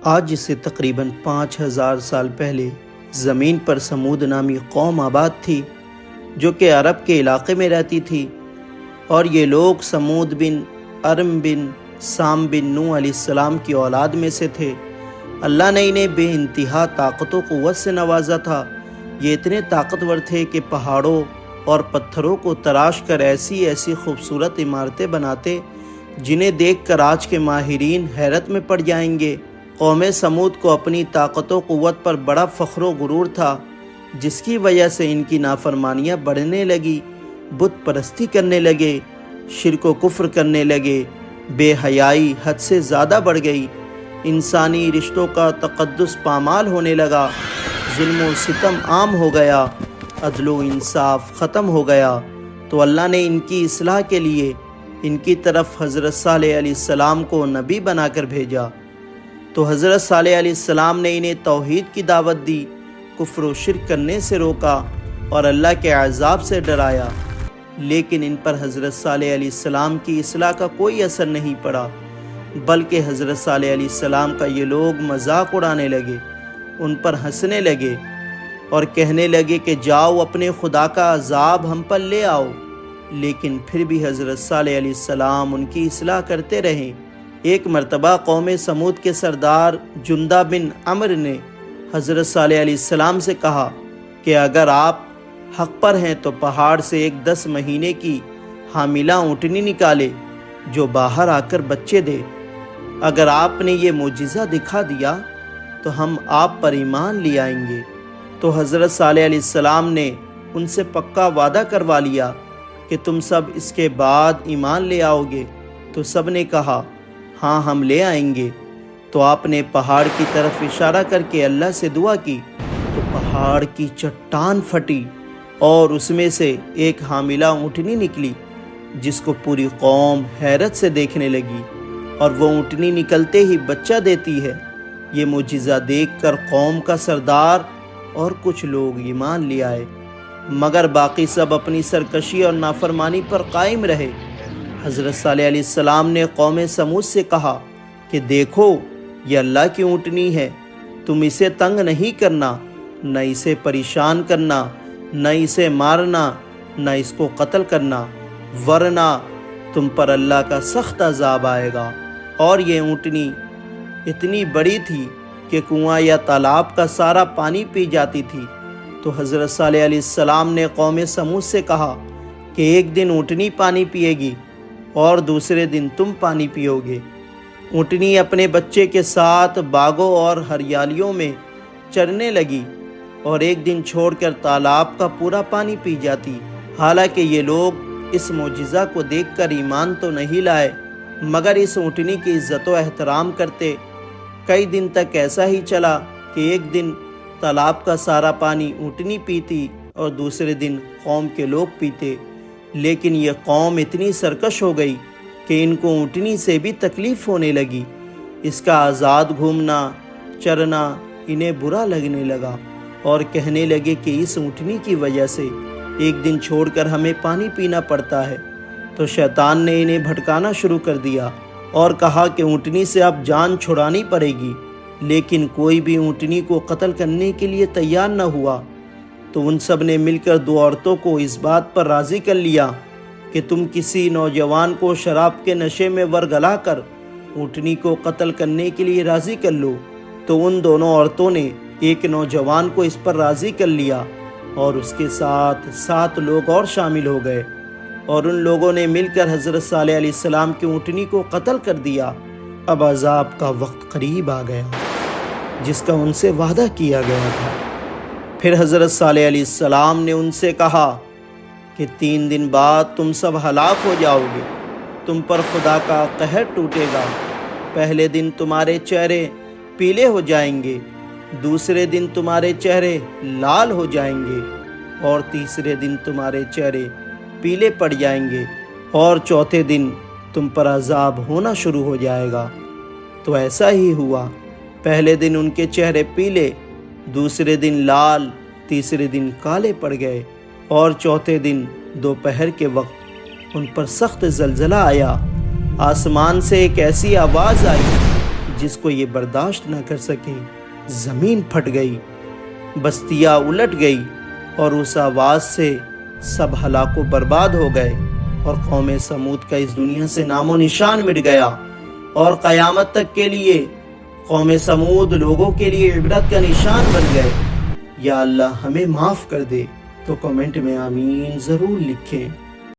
آج سے تقریباً 5000 سال پہلے زمین پر سمود نامی قوم آباد تھی جو کہ عرب کے علاقے میں رہتی تھی، اور یہ لوگ سمود بن ارم بن سام بن نوح علیہ السلام کی اولاد میں سے تھے۔ اللہ نے انہیں بے انتہا طاقت و قوت سے نوازا تھا۔ یہ اتنے طاقتور تھے کہ پہاڑوں اور پتھروں کو تراش کر ایسی ایسی خوبصورت عمارتیں بناتے جنہیں دیکھ کر آج کے ماہرین حیرت میں پڑ جائیں گے۔ قوم سمود کو اپنی طاقت و قوت پر بڑا فخر و غرور تھا، جس کی وجہ سے ان کی نافرمانیاں بڑھنے لگی، بت پرستی کرنے لگے، شرک و کفر کرنے لگے، بے حیائی حد سے زیادہ بڑھ گئی، انسانی رشتوں کا تقدس پامال ہونے لگا، ظلم و ستم عام ہو گیا، عدل و انصاف ختم ہو گیا۔ تو اللہ نے ان کی اصلاح کے لیے ان کی طرف حضرت صالح علیہ السلام کو نبی بنا کر بھیجا۔ تو حضرت صالح علیہ السلام نے انہیں توحید کی دعوت دی، کفر و شرک کرنے سے روکا اور اللہ کے عذاب سے ڈرایا، لیکن ان پر حضرت صالح علیہ السلام کی اصلاح کا کوئی اثر نہیں پڑا، بلکہ حضرت صالح علیہ السلام کا یہ لوگ مذاق اڑانے لگے، ان پر ہنسنے لگے اور کہنے لگے کہ جاؤ اپنے خدا کا عذاب ہم پر لے آؤ۔ لیکن پھر بھی حضرت صالح علیہ السلام ان کی اصلاح کرتے رہے۔ ایک مرتبہ قوم سمود کے سردار جندہ بن عمرو نے حضرت صالح علیہ السلام سے کہا کہ اگر آپ حق پر ہیں تو پہاڑ سے ایک 10 مہینے کی حاملہ اونٹنی نکالے جو باہر آ کر بچے دے۔ اگر آپ نے یہ معجزہ دکھا دیا تو ہم آپ پر ایمان لے آئیں گے۔ تو حضرت صالح علیہ السلام نے ان سے پکا وعدہ کروا لیا کہ تم سب اس کے بعد ایمان لے آؤ گے۔ تو سب نے کہا ہاں ہم لے آئیں گے۔ تو آپ نے پہاڑ کی طرف اشارہ کر کے اللہ سے دعا کی تو پہاڑ کی چٹان پھٹی اور اس میں سے ایک حاملہ اونٹنی نکلی، جس کو پوری قوم حیرت سے دیکھنے لگی، اور وہ اونٹنی نکلتے ہی بچہ دیتی ہے۔ یہ معجزہ دیکھ کر قوم کا سردار اور کچھ لوگ ایمان لے آئے، مگر باقی سب اپنی سرکشی اور نافرمانی پر قائم رہے۔ حضرت صالح علیہ السلام نے قوم سمود سے کہا کہ دیکھو یہ اللہ کی اونٹنی ہے، تم اسے تنگ نہیں کرنا، نہ اسے پریشان کرنا، نہ اسے مارنا، نہ اس کو قتل کرنا، ورنہ تم پر اللہ کا سخت عذاب آئے گا۔ اور یہ اونٹنی اتنی بڑی تھی کہ کنواں یا تالاب کا سارا پانی پی جاتی تھی۔ تو حضرت صالح علیہ السلام نے قوم سمود سے کہا کہ ایک دن اونٹنی پانی پیے گی اور دوسرے دن تم پانی پیو گے۔ اونٹنی اپنے بچے کے ساتھ باغوں اور ہریالیوں میں چرنے لگی اور ایک دن چھوڑ کر تالاب کا پورا پانی پی جاتی۔ حالانکہ یہ لوگ اس معجزہ کو دیکھ کر ایمان تو نہیں لائے، مگر اس اونٹنی کی عزت و احترام کرتے۔ کئی دن تک ایسا ہی چلا کہ ایک دن تالاب کا سارا پانی اونٹنی پیتی اور دوسرے دن قوم کے لوگ پیتے، لیکن یہ قوم اتنی سرکش ہو گئی کہ ان کو اونٹنی سے بھی تکلیف ہونے لگی۔ اس کا آزاد گھومنا چرنا انہیں برا لگنے لگا اور کہنے لگے کہ اس اونٹنی کی وجہ سے ایک دن چھوڑ کر ہمیں پانی پینا پڑتا ہے۔ تو شیطان نے انہیں بھٹکانا شروع کر دیا اور کہا کہ اونٹنی سے اب جان چھڑانی پڑے گی، لیکن کوئی بھی اونٹنی کو قتل کرنے کے لیے تیار نہ ہوا۔ تو ان سب نے مل کر 2 عورتوں کو اس بات پر راضی کر لیا کہ تم کسی نوجوان کو شراب کے نشے میں ورگلا کر اونٹنی کو قتل کرنے کے لیے راضی کر لو۔ تو ان دونوں عورتوں نے ایک نوجوان کو اس پر راضی کر لیا اور اس کے ساتھ 7 لوگ اور شامل ہو گئے، اور ان لوگوں نے مل کر حضرت صالح علیہ السلام کی اونٹنی کو قتل کر دیا۔ اب عذاب کا وقت قریب آ گیا جس کا ان سے وعدہ کیا گیا تھا۔ پھر حضرت صالح علیہ السلام نے ان سے کہا کہ 3 دن بعد تم سب ہلاک ہو جاؤ گے، تم پر خدا کا قہر ٹوٹے گا۔ پہلے دن تمہارے چہرے پیلے ہو جائیں گے، دوسرے دن تمہارے چہرے لال ہو جائیں گے، اور تیسرے دن تمہارے چہرے پیلے پڑ جائیں گے، اور چوتھے دن تم پر عذاب ہونا شروع ہو جائے گا۔ تو ایسا ہی ہوا، پہلے دن ان کے چہرے پیلے، دوسرے دن لال، تیسرے دن کالے پڑ گئے، اور چوتھے دن دوپہر کے وقت ان پر سخت زلزلہ آیا۔ آسمان سے ایک ایسی آواز آئی جس کو یہ برداشت نہ کر سکے، زمین پھٹ گئی، بستیاں الٹ گئی اور اس آواز سے سب ہلاک و برباد ہو گئے، اور قوم سمود کا اس دنیا سے نام و نشان مٹ گیا، اور قیامت تک کے لیے قوم سمود لوگوں کے لیے عبرت کا نشان بن گئے۔ یا اللہ ہمیں معاف کر دے۔ تو کمنٹ میں آمین ضرور لکھیں۔